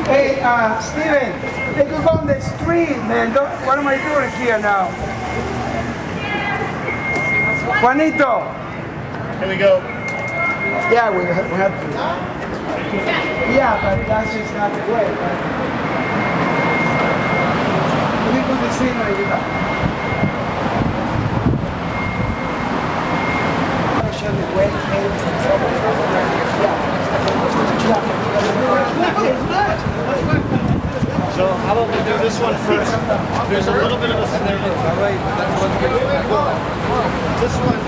Hey, Steven, they could go on the street, man. What am I doing here now? Juanito. Here we go. Yeah, we have to. Yeah, but that's just not the way. Right? We put the scenery with that. Show the way. So how about we do this one first? There's a little bit of a scenario. This one.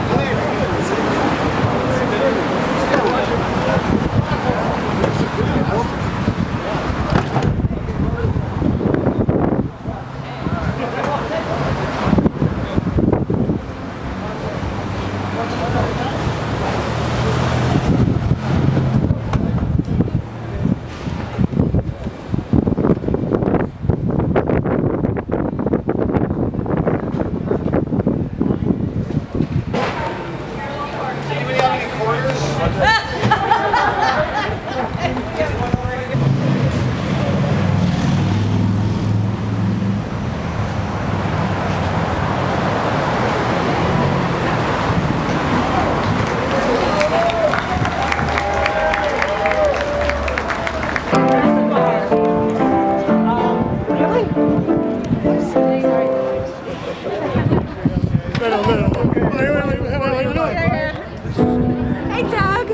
Hey, Doug.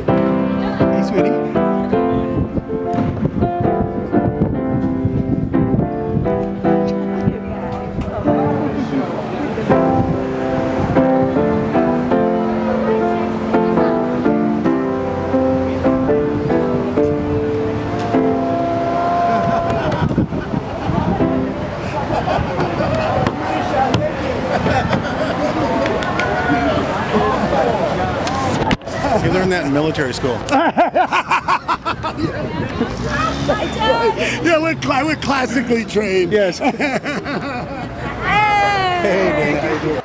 Hey, sweetie. You learned that in military school. Yeah, we're classically trained. Yes. Hey, Dana, how you doing?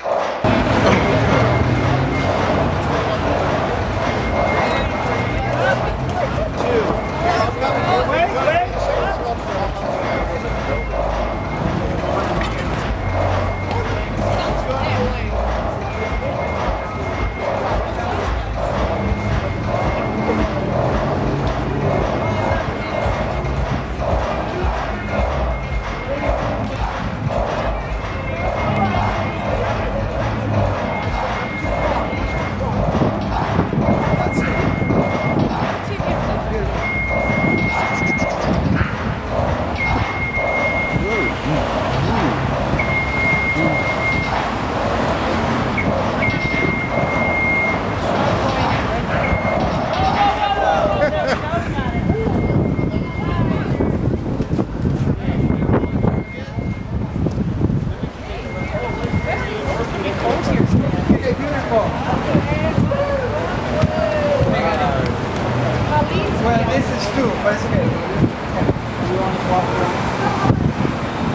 Well, this is two, but it's okay.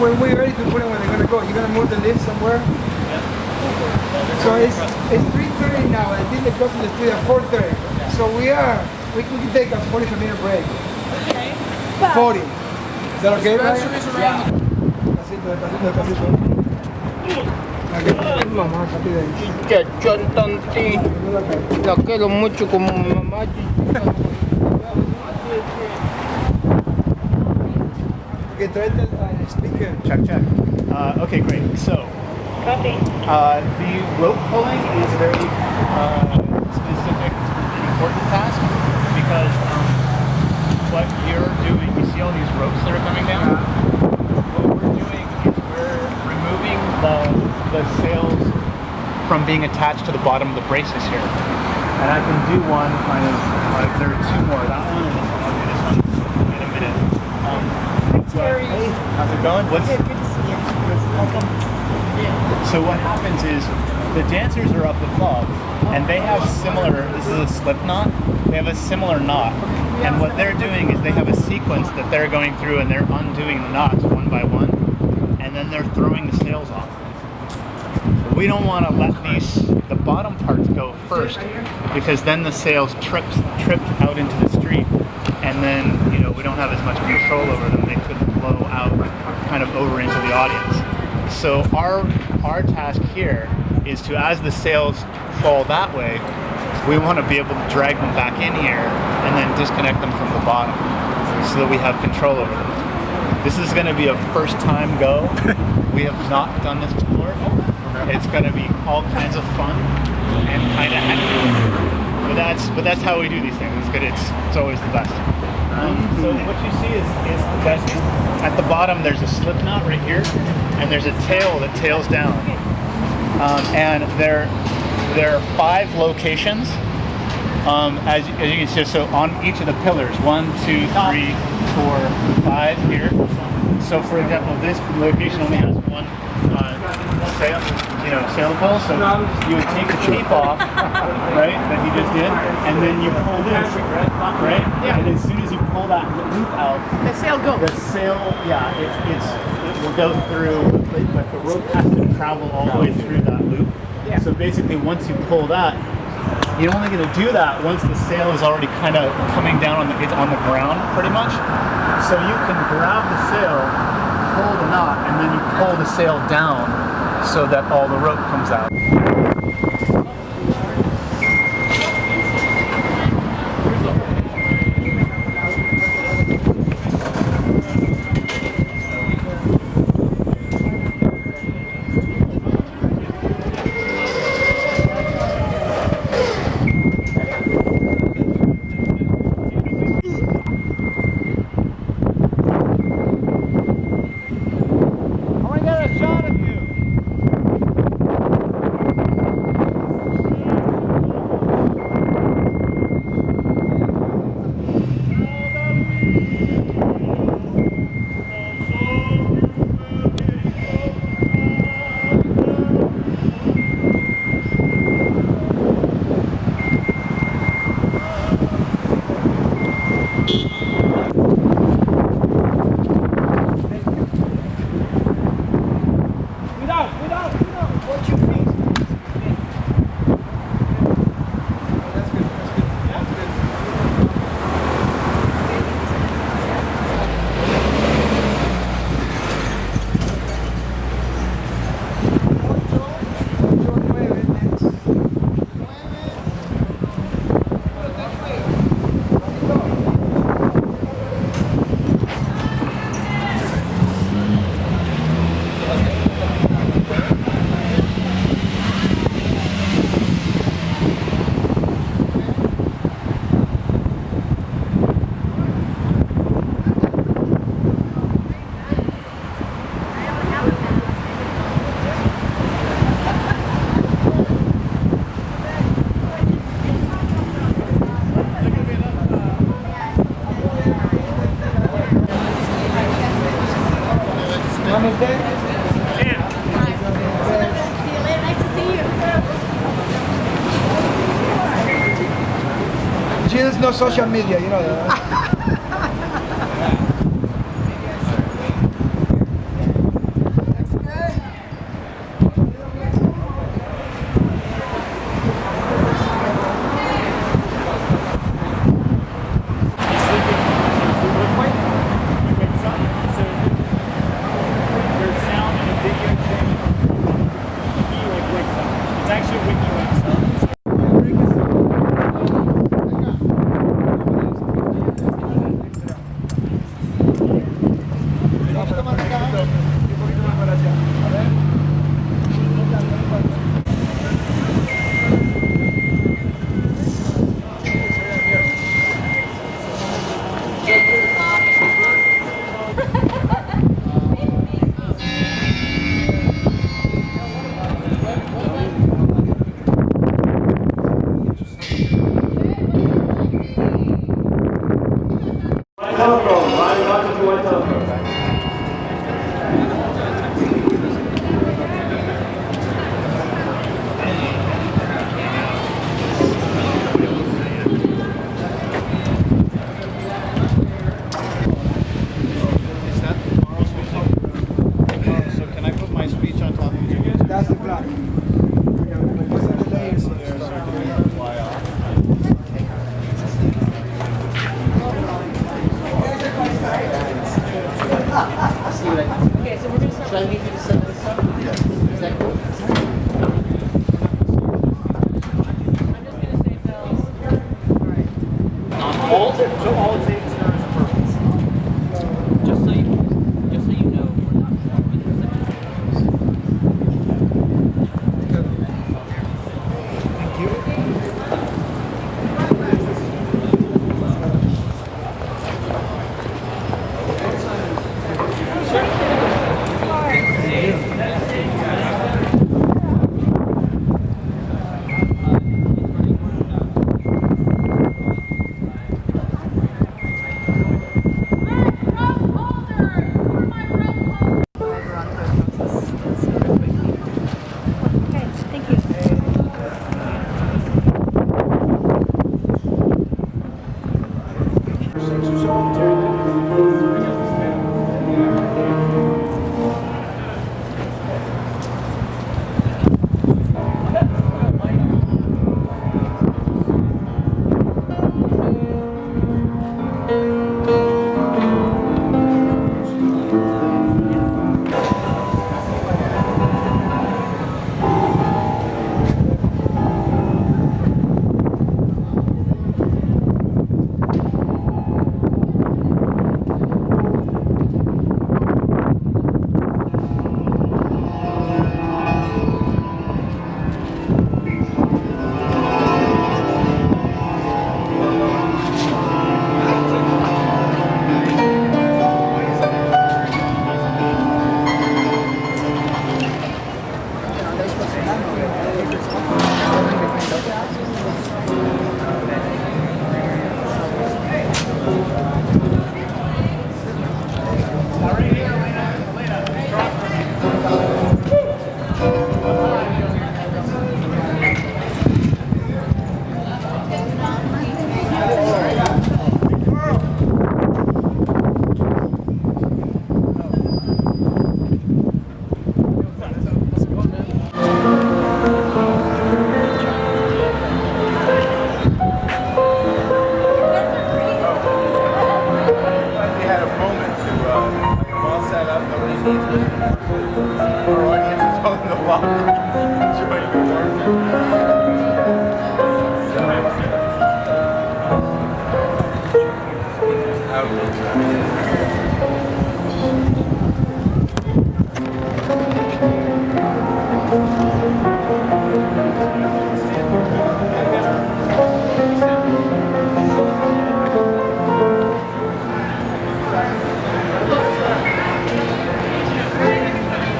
When we're ready to put it, when they're gonna go, you're gonna move the lift somewhere. So it's 3:30 now. I think they go to the street at 4:30. So we can take a 45-minute break. Okay. 40. Is that okay, Brian? Yeah. Mamá, Chachón tonti, la quiero mucho como mamá. Okay, try the speaker. Check. Okay, great. So, the rope pulling is a very specific, important task because what you're doing, you see all these ropes that are coming down? What we're doing is we're removing the sails from being attached to the bottom of the braces here. And I can do one kind of, like there are two more. That one and I'll do this one in a minute. Terry. Hey, how's it going? Good to see you. Welcome. So what happens is the dancers are up above and they have similar, this is a slip knot, they have a similar knot. And what they're doing is they have a sequence that they're going through and they're undoing the knots one by one. And then they're throwing the sails off. We don't want to let these the bottom parts go first, because then the sails trip out into the street, and then we don't have as much control over them. They could blow out kind of over into the audience. So our task here is to, as the sails fall that way, we want to be able to drag them back in here and then disconnect them from the bottom so that we have control over them. This is going to be a first time go. We have not done this before. It's going to be all kinds of fun and kind of hectic. But that's how we do these things. It's good. It's always the best. So what you see is that at the bottom there's a slip knot right here, and there's a tail that tails down. And there are 5 locations, as you can see. So on each of the pillars, 1, 2, 3, 4, 5 here. So for example, this location only has one sail pole. So you would take the tape off, right, that you just did, and then you pull this, right? Yeah. And as soon as you pull that loop out, The sail goes. the sail, it will go through, but the rope has to travel all the way through that loop. Yeah. So basically, once you pull that, you're only going to do that once the sail is already kind of coming down it's on the ground, pretty much. So you can grab the sail, pull the knot, and then you pull the sail down so that all the rope comes out. Jill's no social media, you know that.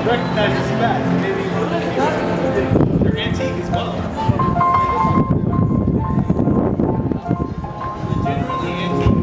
Recognize this back. Maybe they're antique as well. Generally antique.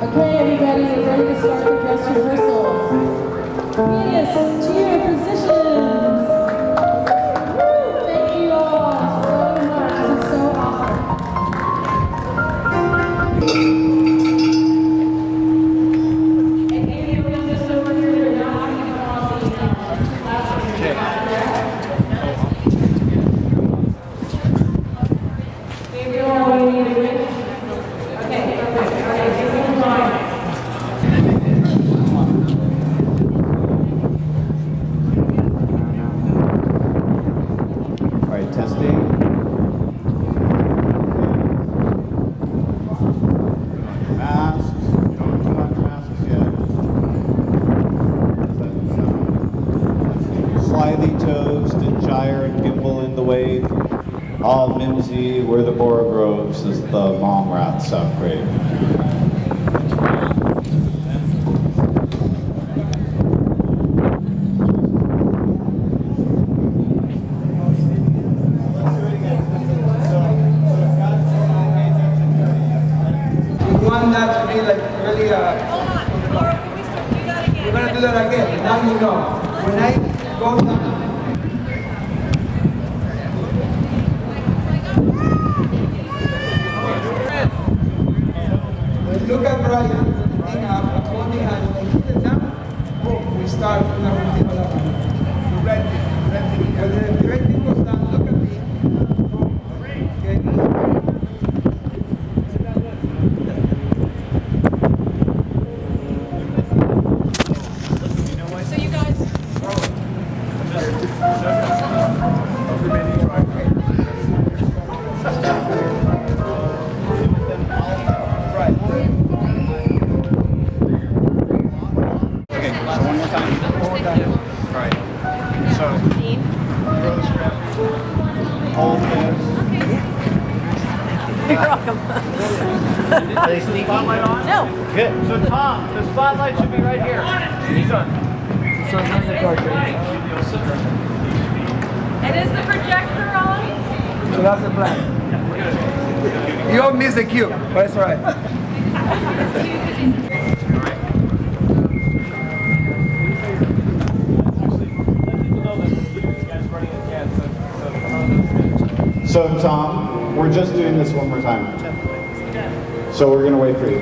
Okay, everybody, we're ready to start the dress rehearsals. Venus, to your positions. Woo, thank you all so much. This is so awesome. And Amy, we're just over here. They're now talking about the last one. Maybe all we need to win. Okay, perfect. All right, take some time. All right, testing. Masks. Don't put on your masks yet. Slithy toast and gyre and gimbal in the wake. All mimsy, where the borogroves as the mom rats sound great. We want that to be like really, Hold on. Laura, can we start? Do that again? we're gonna do that again. Now you know. When I go down, look at Brian, thing up, holding hand, when I hit it down, boom, we start with our routine. The red thing, red thing. When the red thing goes down, look at me, boom, okay? So you guys. Right. Okay, so one more time. All right. So, throw strap. Hold this. You're welcome. Are they sneaking? Spotlight on? No. Good. So Tom, the spotlight should be right here. He's on. And is the projector on? So that's the plan. You all miss the cue, but it's all right. So Tom, we're just doing this one more time. So we're gonna wait for you.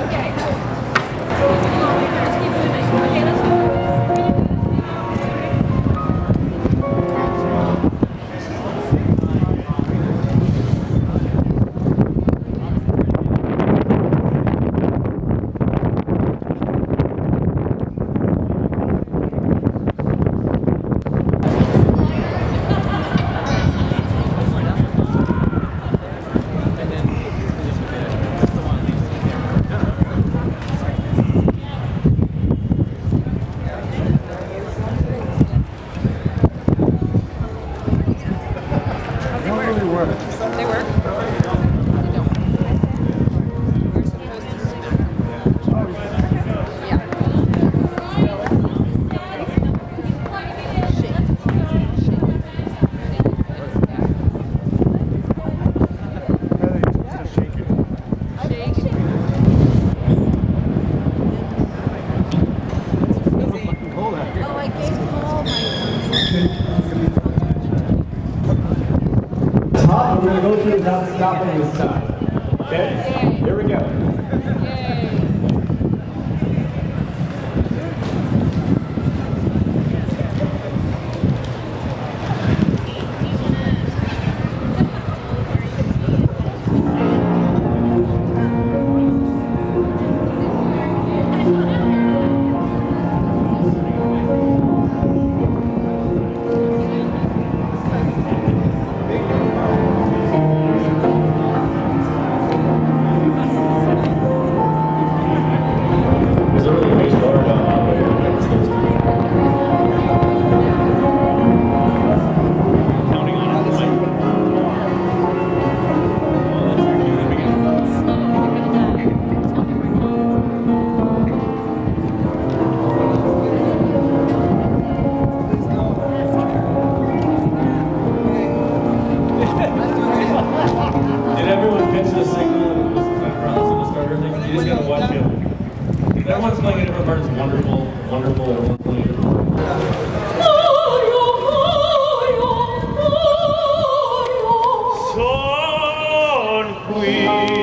Okay. Let's keep moving. Okay, let's go. the motion is not stopping this time. Okay? Here we go. Everyone's playing a different part. It's wonderful, wonderful. Everyone's playing a different part. Son qui.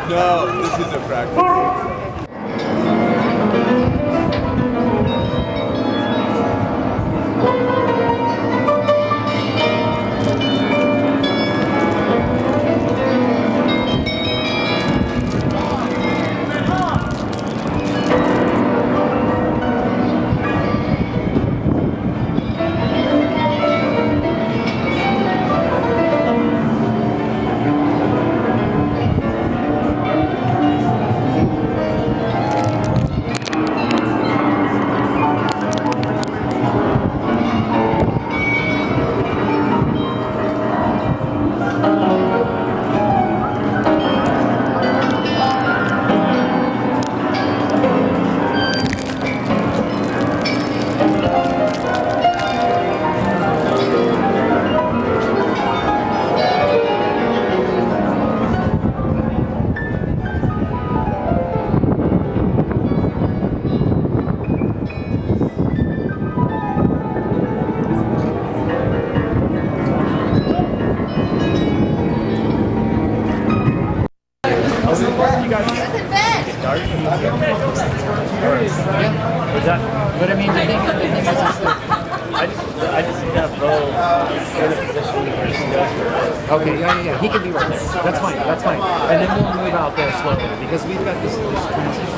No, this is a practice. But I mean, the thing is I just need to have Bo in a position where he does. Okay, yeah. He can be right there. That's fine. And then we'll move out there slowly because we've got this transition.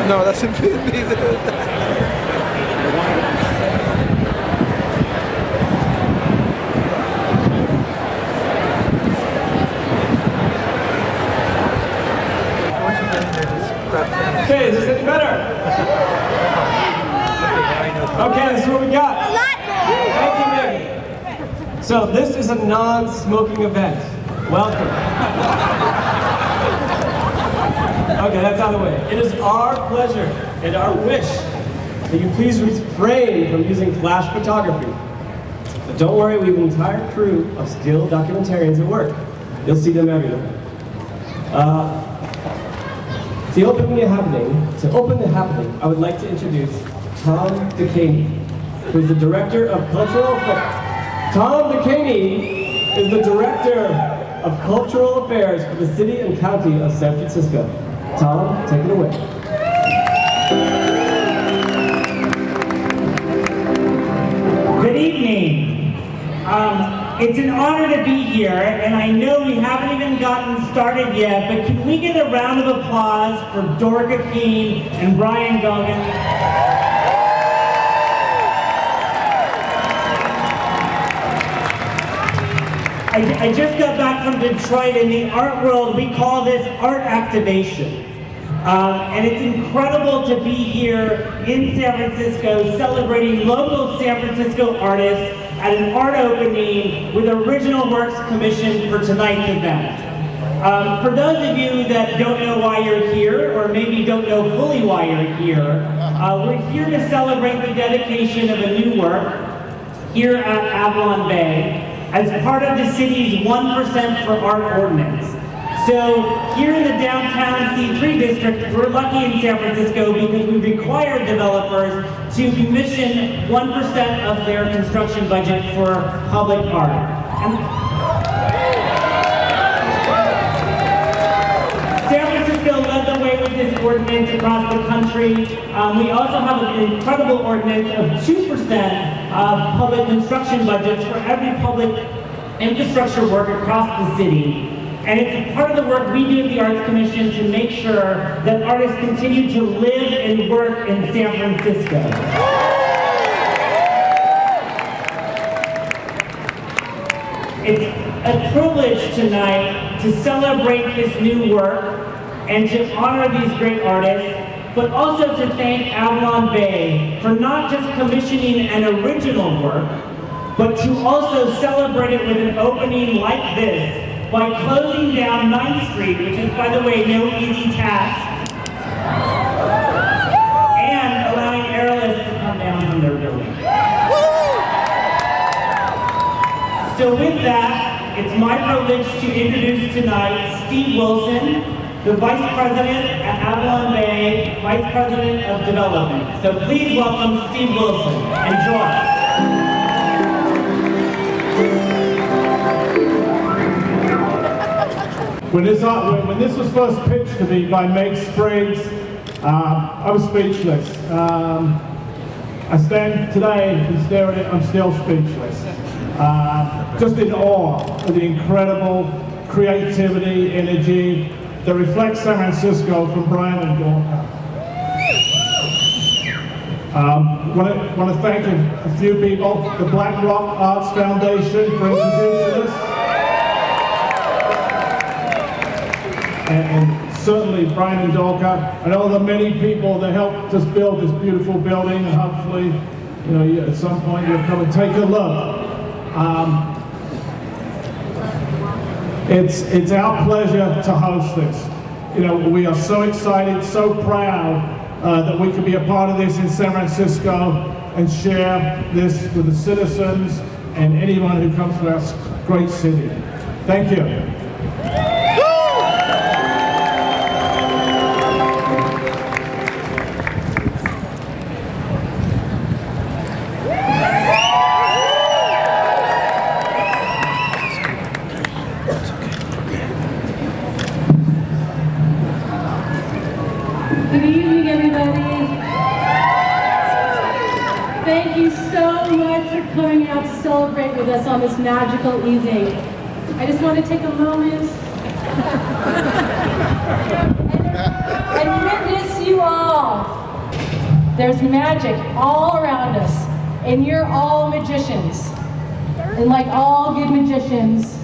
No, doesn't fit me. Okay, is this any better? Okay, this is what we got. Thank you, Nick. So this is a non-smoking event. Welcome. Okay, that's out of the way. It is our pleasure and our wish that you please refrain from using flash photography. But don't worry, we have an entire crew of skilled documentarians at work. You'll see them everywhere. To open the happening, I would like to introduce Tom DeCaney, who is the Director of Cultural Affairs. Tom DeCaney is the Director of Cultural Affairs for the City and County of San Francisco. Tom, take it away. Good evening. It's an honor to be here, and I know we haven't even gotten started yet, but can we get a round of applause for Dorka Keene and Brian Goggin? I just got back from Detroit. In the art world, we call this art activation. And it's incredible to be here in San Francisco celebrating local San Francisco artists at an art opening with original works commissioned for tonight's event. For those of you that don't know why you're here, or maybe don't know fully why you're here, we're here to celebrate the dedication of a new work here at Avalon Bay as part of the city's 1% for Art ordinance. So here in the downtown C3 district, we're lucky in San Francisco because we require developers to commission 1% of their construction budget for public art. San Francisco led the way with this ordinance across the country. We also have an incredible ordinance of 2% of public construction budgets for every public infrastructure work across the city. And it's a part of the work we do at the Arts Commission to make sure that artists continue to live and work in San Francisco. It's a privilege tonight to celebrate this new work and to honor these great artists, but also to thank Avalon Bay for not just commissioning an original work, but to also celebrate it with an opening like this by closing down 9th Street, which is, by the way, no easy task, and allowing airlifts to come down from their building. So with that, it's my privilege to introduce tonight Steve Wilson, the Vice President at Avalon Bay, Vice President of Development. So please welcome Steve Wilson. Enjoy. When this was first pitched to me by Meg Spriggs, I was speechless. I stand today and stare at it, I'm still speechless. Just in awe of the incredible creativity, energy that reflects San Francisco from Brian and Dorca. Want to thank a few people, the Black Rock Arts Foundation for introducing us. And certainly Brian and Dorca, and all the many people that helped us build this beautiful building, and hopefully, at some point you'll come and take a look. It's our pleasure to host this. We are so excited, so proud that we can be a part of this in San Francisco and share this with the citizens and anyone who comes to our great city. Thank you. Good evening, everybody. Thank you so much for coming out to celebrate with us on this magical evening. I just want to take a moment and witness you all. There's magic all around us, and you're all magicians. And like all good magicians,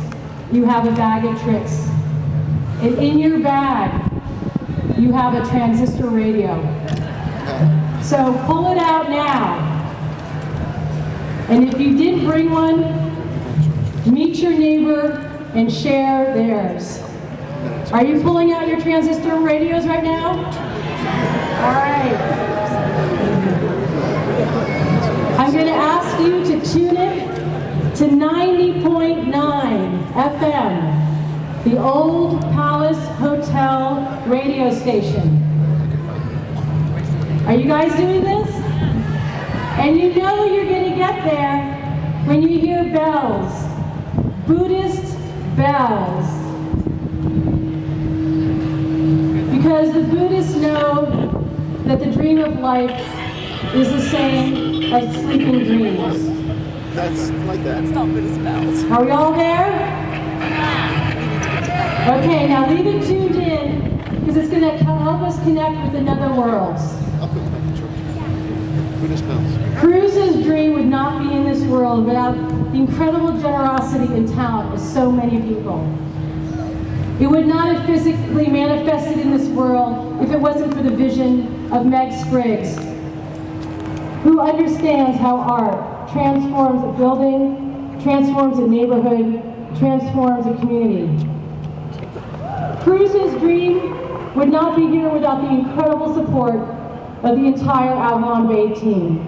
you have a bag of tricks. And in your bag, you have a transistor radio. So pull it out now. And if you didn't bring one, meet your neighbor and share theirs. Are you pulling out your transistor radios right now? All right. I'm going to ask you to tune in to 90.9 FM. The Old Palace Hotel radio station. Are you guys doing this? And you know you're going to get there when you hear bells, Buddhist bells. Because the Buddhists know that the dream of life is the same as sleeping dreams. That's like that. It's not Buddhist bells. Are we all there? Okay, now leave it tuned in, because it's going to help us connect with another world. Caruso's dream would not be in this world without the incredible generosity and talent of so many people. It would not have physically manifested in this world if it wasn't for the vision of Meg Spriggs, who understands how art transforms a building, transforms a neighborhood, transforms a community. Caruso's dream would not be here without the incredible support of the entire Avalon Bay team.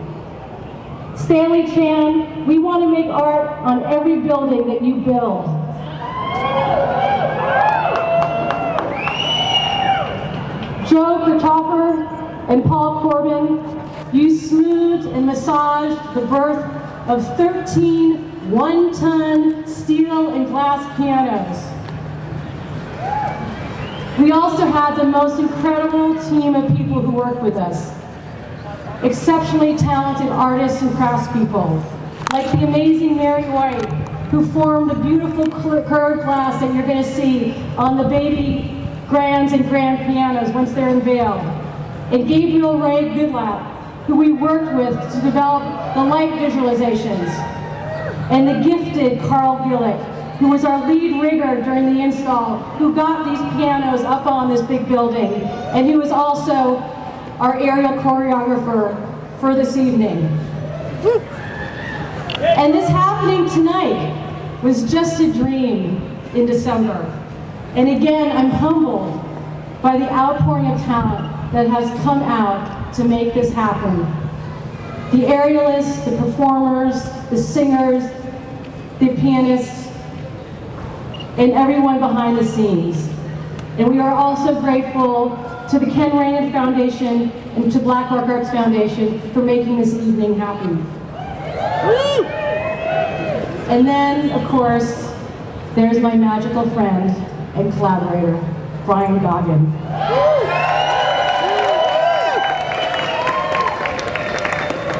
Stanley Chan, we want to make art on every building that you build. Joe Kirchhoffer and Paul Corbin, you smoothed and massaged the birth of 13 one-ton steel and glass pianos. We also had the most incredible team of people who worked with us. Exceptionally talented artists and craftspeople, like the amazing Mary White, who formed the beautiful curved glass that you're going to see on the baby grands and grand pianos once they're unveiled. And Gabriel Ray Goodlap, who we worked with to develop the light visualizations. And the gifted Carl Gillick, who was our lead rigger during the install, who got these pianos up on this big building, and who was also our aerial choreographer for this evening. And this happening tonight was just a dream in December. And again, I'm humbled by the outpouring of talent that has come out to make this happen. The aerialists, the performers, the singers, the pianists, and everyone behind the scenes. And we are also grateful to the Ken Rainiff Foundation and to Black Rock Arts Foundation for making this evening happen. And then, of course, there's my magical friend and collaborator, Brian Goggin.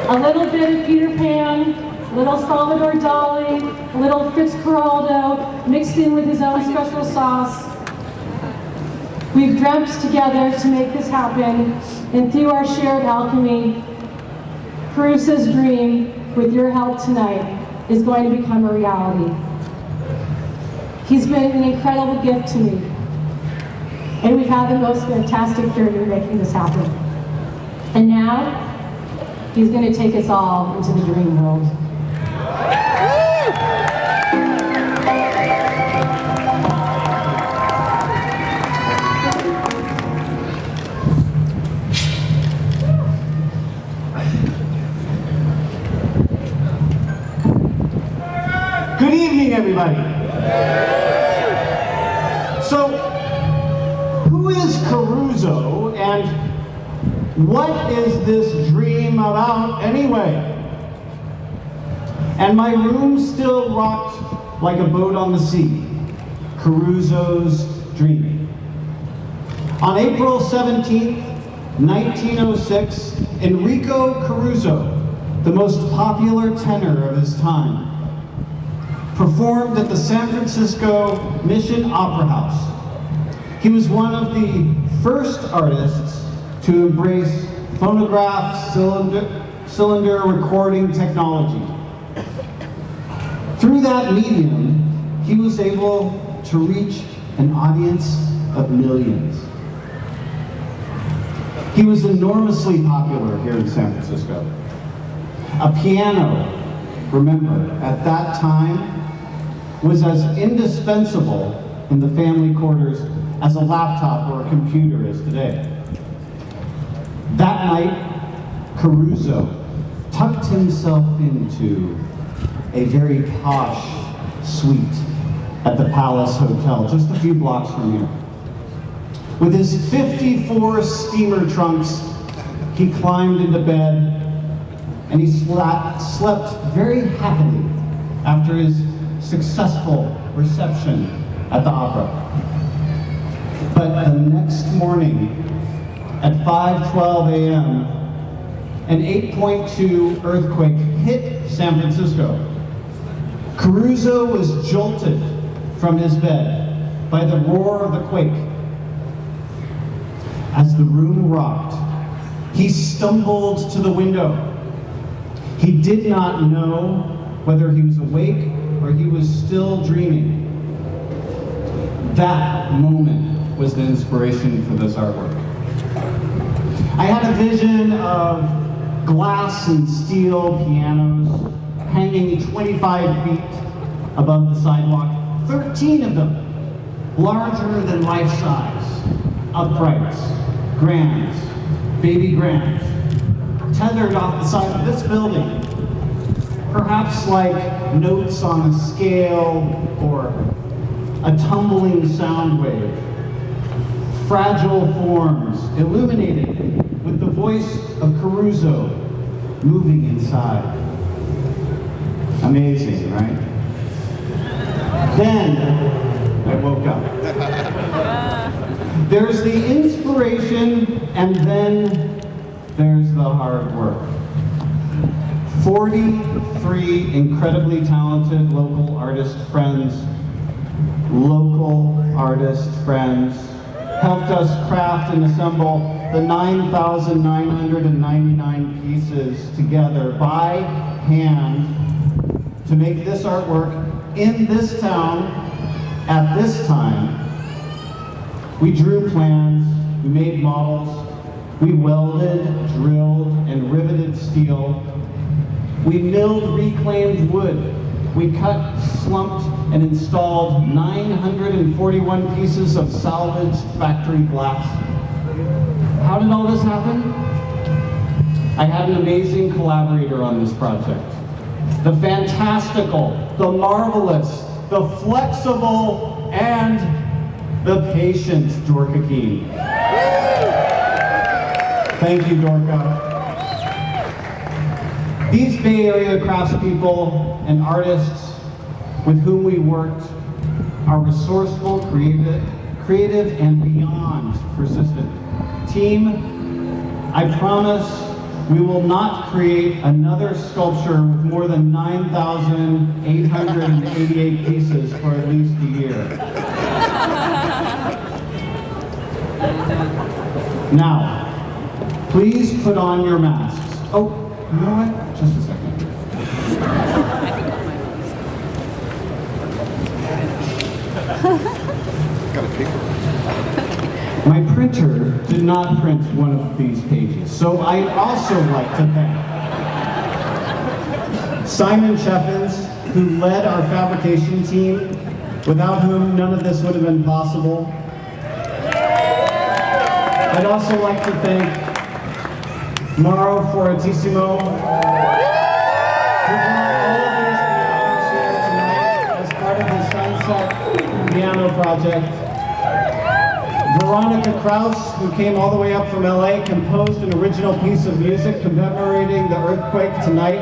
A little bit of Peter Pan, a little Salvador Dali, a little Fitzcarraldo, mixed in with his own special sauce. We've dreamt together to make this happen, and through our shared alchemy, Caruso's dream, with your help tonight, is going to become a reality. He's been an incredible gift to me, and we've had the most fantastic journey making this happen. And now, he's going to take us all into the dream world. Good evening, everybody. So, who is Caruso, and what is this dream about anyway? And my room still rocked like a boat on the sea. Caruso's dream. On April 17th, 1906, Enrico Caruso, the most popular tenor of his time, performed at the San Francisco Mission Opera House. He was one of the first artists to embrace phonograph cylinder recording technology. Through that medium, he was able to reach an audience of millions. He was enormously popular here in San Francisco. A piano, remember, at that time, was as indispensable in the family quarters as a laptop or a computer is today. That night, Caruso tucked himself into a very posh suite at the Palace Hotel, just a few blocks from here. With his 54 steamer trunks, he climbed into bed and he slept very happily after his successful reception at the opera. But the next morning, at 5:12 a.m., an 8.2 earthquake hit San Francisco. Caruso was jolted from his bed by the roar of the quake. As the room rocked, he stumbled to the window. He did not know whether he was awake or he was still dreaming. That moment was the inspiration for this artwork. I had a vision of glass and steel pianos hanging 25 feet above the sidewalk, 13 of them, larger than life size, uprights, grands, baby grands, tethered off the side of this building, perhaps like notes on a scale or a tumbling sound wave, fragile forms illuminated with the voice of Caruso moving inside. Amazing, right? Then I woke up. There's the inspiration, and then there's the hard work. 43 incredibly talented local artist friends helped us craft and assemble the 9,999 pieces together by hand to make this artwork in this town at this time. We drew plans, we made models, we welded, drilled, and riveted steel. We milled reclaimed wood. We cut, slumped, and installed 941 pieces of salvaged factory glass. How did all this happen? I had an amazing collaborator on this project. The fantastical, the marvelous, the flexible, and the patient Goggin. Thank you, Dorka. These Bay Area craftspeople and artists with whom we worked are resourceful, creative, and beyond persistent. Team, I promise we will not create another sculpture with more than 9,888 pieces for at least a year. Now, please put on your masks. Oh, you know what? Just a second. Got a paper. My printer did not print one of these pages, so I'd also like to thank Simon Cheffins, who led our fabrication team, without whom none of this would have been possible. I'd also like to thank Mauro Fortissimo, who brought all of these pianos here tonight as part of the Sunset Piano Project. Veronica Kraus, who came all the way up from LA, composed an original piece of music commemorating the earthquake tonight.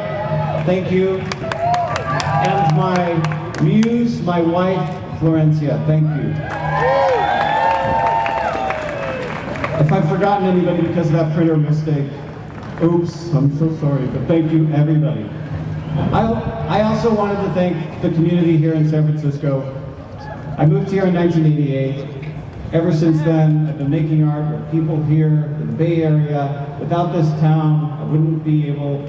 Thank you. And my muse, my wife, Florencia. Thank you. If I've forgotten anybody because of that printer mistake, oops, I'm so sorry, but thank you, everybody. I also wanted to thank the community here in San Francisco. I moved here in 1988. Ever since then, I've been making art with people here in the Bay Area. Without this town, I wouldn't be able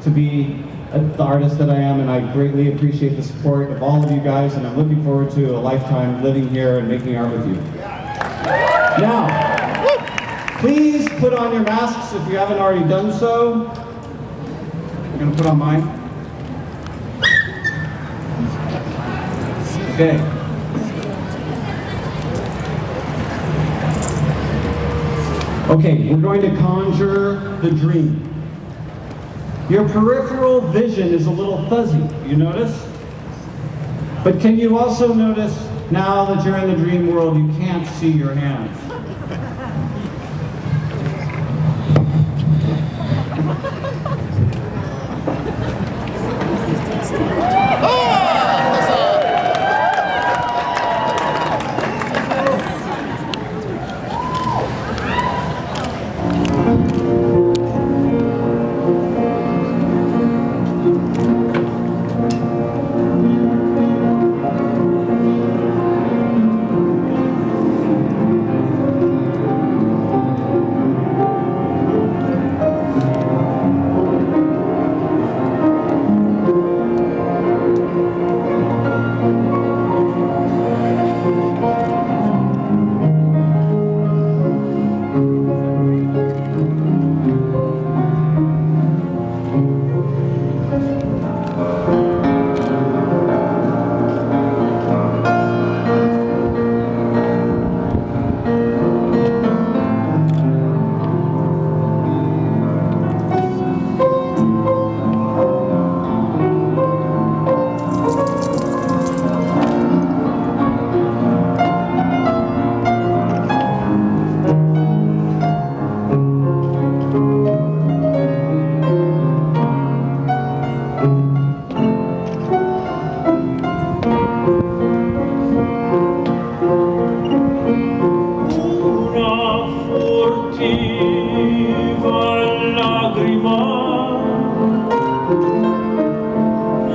to be the artist that I am, and I greatly appreciate the support of all of you guys, and I'm looking forward to a lifetime living here and making art with you. Now, please put on your masks if you haven't already done so. I'm gonna put on mine. Okay. Okay, we're going to conjure the dream. Your peripheral vision is a little fuzzy, you notice? But can you also notice now that you're in the dream world, you can't see your hands?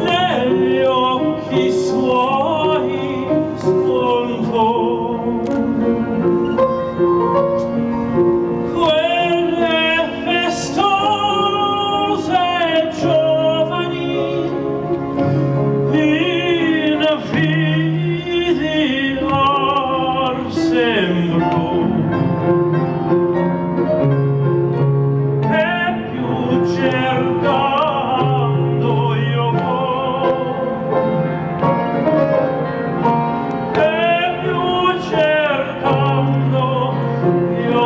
negli occhi suoi spuntò quelle festose giovani in vidi or sembrò e più cercando io e più cercando io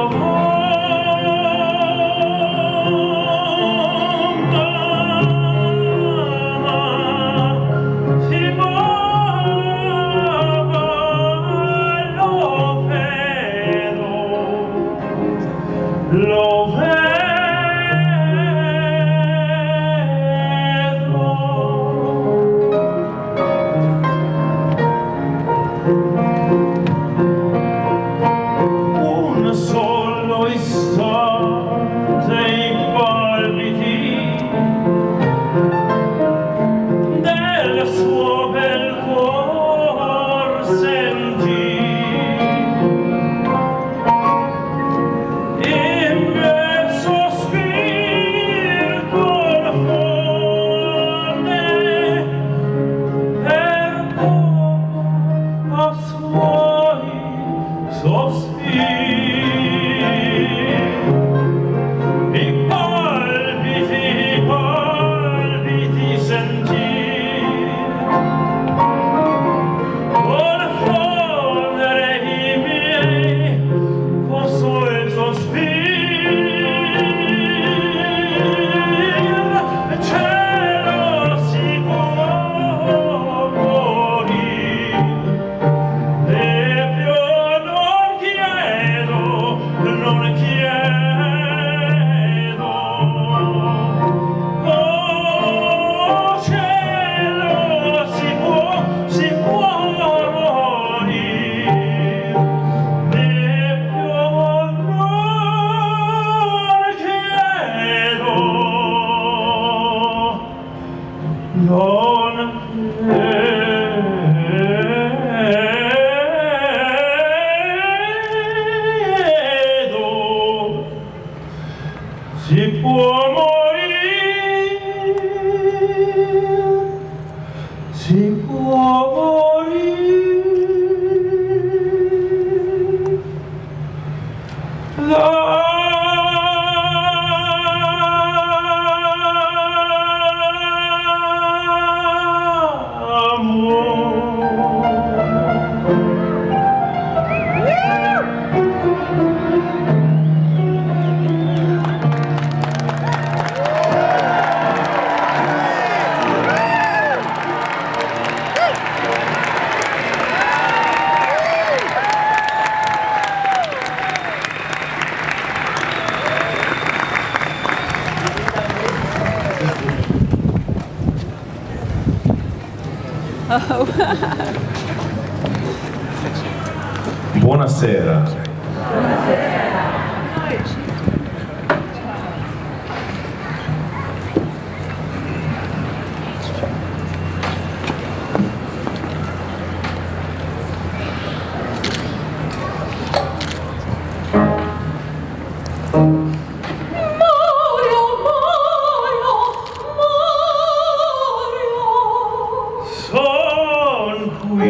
si muove lo vedo un solo istante i palpiti del suo bel cuor sentì in me sospir confonde per poco a suoi sospir i palpiti sentir confondere i miei con suoi sospir cielo si può morire Io non chiedo, non chiedo. Oh, cielo, si può morire. Io non chiedo, non chiedo, si può morire, si può morire. Buonasera. Son qui